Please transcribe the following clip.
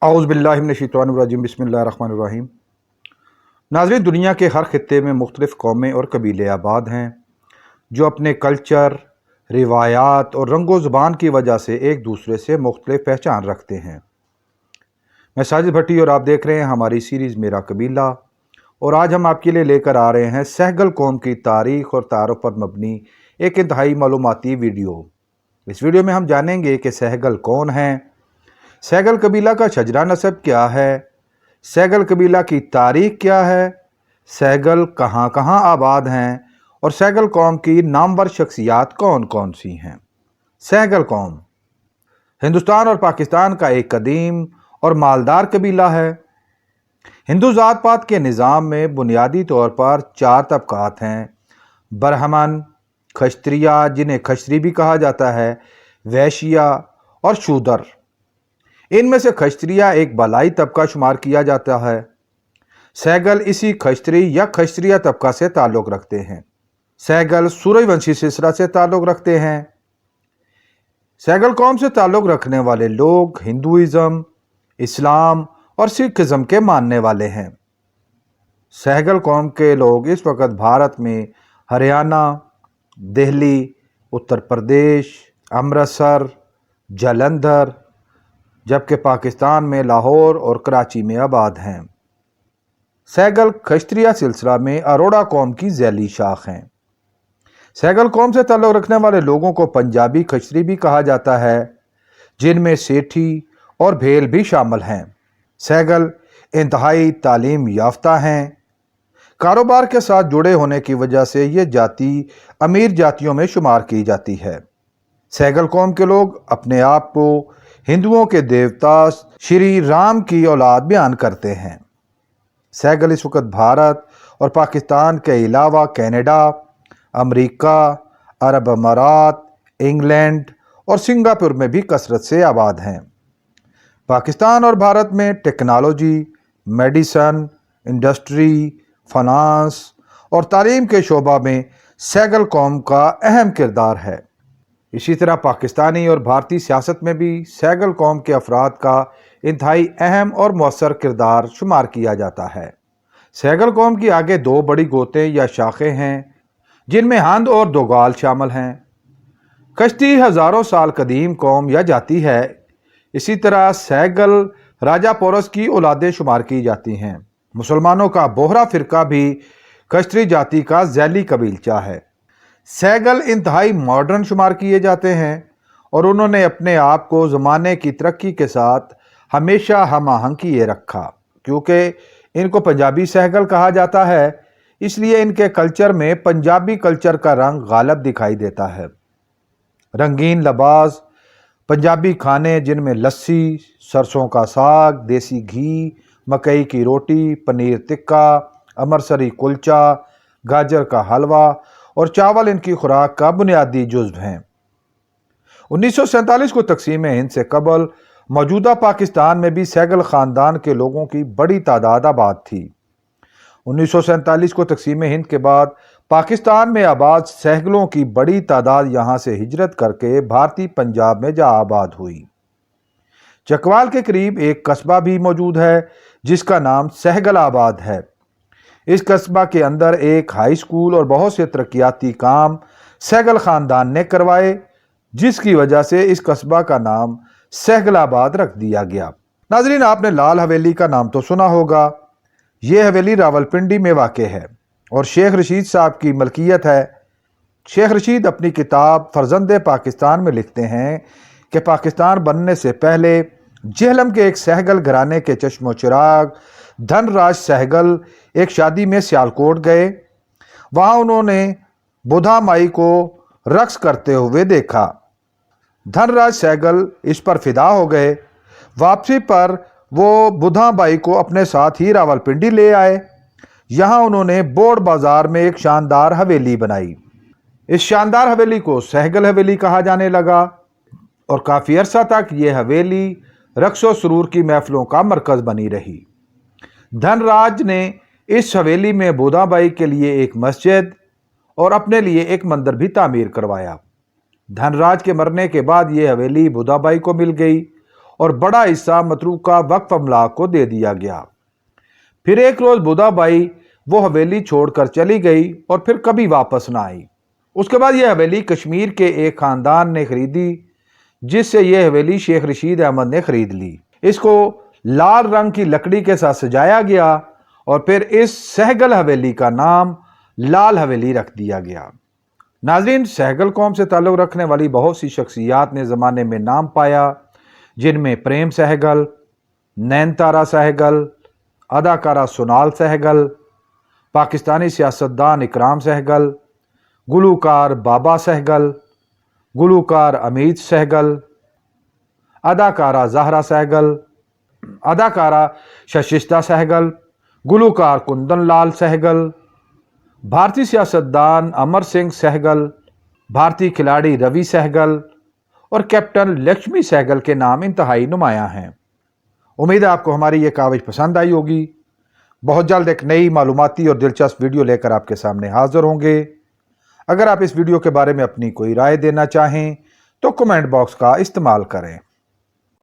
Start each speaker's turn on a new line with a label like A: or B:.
A: औज़ु बिल्लाहि मिनश्शैतानिर्रजीम बिस्मिल्लाहिर्रहमानिर्रहीम। नाज़रीन, दुनिया के हर खित्ते में मुख्तलिफ़ कौमें और कबीले आबाद हैं जो अपने कल्चर, रिवायात और रंगो ज़ुबान की वजह से एक दूसरे से मुख्तलिफ़ पहचान रखते हैं। मैं साजिद भट्टी और आप देख रहे हैं हमारी सीरीज़ मेरा कबीला। और आज हम आपके लिए लेकर आ रहे हैं सहगल कौम की तारीख़ और तारुफ पर मबनी एक इंतहाई मालूमाती वीडियो। इस वीडियो में हम जानेंगे कि सहगल कौन हैं, सहगल कबीला का शजरा नसब क्या है, सहगल कबीला की तारीख क्या है, सहगल कहाँ कहाँ आबाद हैं और सहगल कौम की नामवर शख्सियात कौन कौन सी हैं। सहगल कौम हिंदुस्तान और पाकिस्तान का एक कदीम और मालदार कबीला है। हिंदू ज़ात पात के निज़ाम में बुनियादी तौर पर 4 तबक़ात हैं: ब्राह्मण, खश्तरिया जिन्हें खश्तरी भी कहा जाता है, वैश्या और शूदर। इनमें से खश्तरिया एक बालाई तबका शुमार किया जाता है। सहगल इसी खश्तरी या खश्तरिया तबका से ताल्लुक़ रखते हैं। सहगल सूर्यवंशी सिलसिला से ताल्लुक़ रखते हैं। सहगल कौम से ताल्लुक़ रखने वाले लोग हिंदुइज़म, इस्लाम और सिखिज़म के मानने वाले हैं। सहगल कौम के लोग इस वक्त भारत में हरियाणा, दिल्ली, उत्तर प्रदेश, अमृतसर, जालंधर, जबकि पाकिस्तान में लाहौर और कराची में आबाद हैं। सहगल खश्तरिया सिलसिला में अरोड़ा कौम की ज़ैली शाख हैं। सहगल कौम से ताल्लुक़ रखने वाले लोगों को पंजाबी खश्तरी भी कहा जाता है, जिनमें सेठी और भेल भी शामिल हैं। सहगल इंतहाई तालीम याफ्ता हैं। कारोबार के साथ जुड़े होने की वजह से ये जाति अमीर जातियों में शुमार की जाती है। सहगल कौम के लोग अपने आप को हिंदुओं के देवता श्री राम की औलाद बयान करते हैं। सहगल इस वक्त भारत और पाकिस्तान के अलावा कनाडा, अमेरिका, अरब अमारात, इंग्लैंड और सिंगापुर में भी कसरत से आबाद हैं। पाकिस्तान और भारत में टेक्नोलॉजी, मेडिसन, इंडस्ट्री, फाइनेंस और तालीम के शोबा में सहगल कौम का अहम किरदार है। इसी तरह पाकिस्तानी और भारतीय सियासत में भी सहगल कौम के अफराद का इंतहाई अहम और मौसर किरदार शुमार किया जाता है। सहगल कौम की आगे 2 बड़ी गोतें या शाखें हैं, जिनमें हंद और दोगाल शामिल हैं। कश्ती हज़ारों साल कदीम कौम या जाति है। इसी तरह सहगल राजा पोरस की औलादें शुमार की जाती हैं। मुसलमानों का बोहरा फ़िरका भी कश्तरी जाति का ज़ैली कबीलचा है। सहगल इंतहाई मॉडर्न शुमार किए जाते हैं और उन्होंने अपने आप को ज़माने की तरक्की के साथ हमेशा हम आहंग किए रखा। क्योंकि इनको पंजाबी सहगल कहा जाता है, इसलिए इनके कल्चर में पंजाबी कल्चर का रंग गालब दिखाई देता है। रंगीन लिबास, पंजाबी खाने जिनमें लस्सी, सरसों का साग, देसी घी, मकई की रोटी, पनीर टिक्का, अमरसरी कुलचा, गाजर का हलवा और चावल इनकी खुराक का बुनियादी जुज़्व हैं। 1947 को तकसीम हिंद से कबल मौजूदा पाकिस्तान में भी सहगल ख़ानदान के लोगों की बड़ी तादाद आबाद थी। 1947 को तकसीम हिंद के बाद पाकिस्तान में आबाद सहगलों की बड़ी तादाद यहाँ से हिजरत करके भारतीय पंजाब में जा आबाद हुई। चकवाल के करीब एक कस्बा भी मौजूद है जिसका नाम सहगल आबाद है। इस कस्बा के अंदर एक हाई स्कूल और बहुत से तरक्याती काम सहगल ख़ानदान ने करवाए, जिसकी वजह से इस कस्बा का नाम सहगलाबाद रख दिया गया। नाजरीन, आपने लाल हवेली का नाम तो सुना होगा। ये हवेली रावलपिंडी में वाक़ है और शेख रशीद साहब की मलकियत है। शेख रशीद अपनी किताब फर्जंदे पाकिस्तान में लिखते हैं कि पाकिस्तान बनने से पहले जेहलम के एक सहगल घराने के चश्मो चिराग धनराज सहगल एक शादी में सियालकोट गए। वहाँ उन्होंने बुधा माई को रक्स करते हुए देखा। धनराज सहगल इस पर फिदा हो गए। वापसी पर वो बुधा बाई को अपने साथ ही रावलपिंडी ले आए। यहाँ उन्होंने बोड़ बाज़ार में एक शानदार हवेली बनाई। इस शानदार हवेली को सहगल हवेली कहा जाने लगा और काफ़ी अरसा तक ये हवेली रक्सो सुरूर की महफिलों का मरकज़ बनी रही। धनराज ने इस हवेली में बुधा बाई के लिए एक मस्जिद और अपने लिए एक मंदिर भी तामीर करवाया। धनराज के मरने के बाद ये हवेली बुधा बाई को मिल गई اور بڑا حصہ متروکہ وقف املاک کو دے دیا گیا۔ پھر ایک روز بودھا بائی وہ حویلی چھوڑ کر چلی گئی اور پھر کبھی واپس نہ آئی۔ اس کے بعد یہ حویلی کشمیر کے ایک خاندان نے خریدی، جس سے یہ حویلی شیخ رشید احمد نے خرید لی۔ اس کو لال رنگ کی لکڑی کے ساتھ سجایا گیا اور پھر اس سہگل حویلی کا نام لال حویلی رکھ دیا گیا۔ ناظرین، سہگل قوم سے تعلق رکھنے والی بہت سی شخصیات نے زمانے میں نام پایا، جن میں پریم سہگل، نین تارا سہگل، اداکارہ سونال سہگل، پاکستانی سیاستدان اکرام سہگل، گلوکار بابا سہگل، گلوکار امیت سہگل، اداکارہ زہرا سہگل، اداکارہ ششتہ سہگل، گلوکار کندن لال سہگل، بھارتی سیاستدان امر سنگھ سہگل، بھارتی کھلاڑی روی سہگل اور کیپٹن لکشمی سہگل کے نام انتہائی نمایاں ہیں۔ امید ہے آپ کو ہماری یہ کاوش پسند آئی ہوگی۔ بہت جلد ایک نئی معلوماتی اور دلچسپ ویڈیو لے کر آپ کے سامنے حاضر ہوں گے۔ اگر آپ اس ویڈیو کے بارے میں اپنی کوئی رائے دینا چاہیں تو کمنٹ باکس کا استعمال کریں۔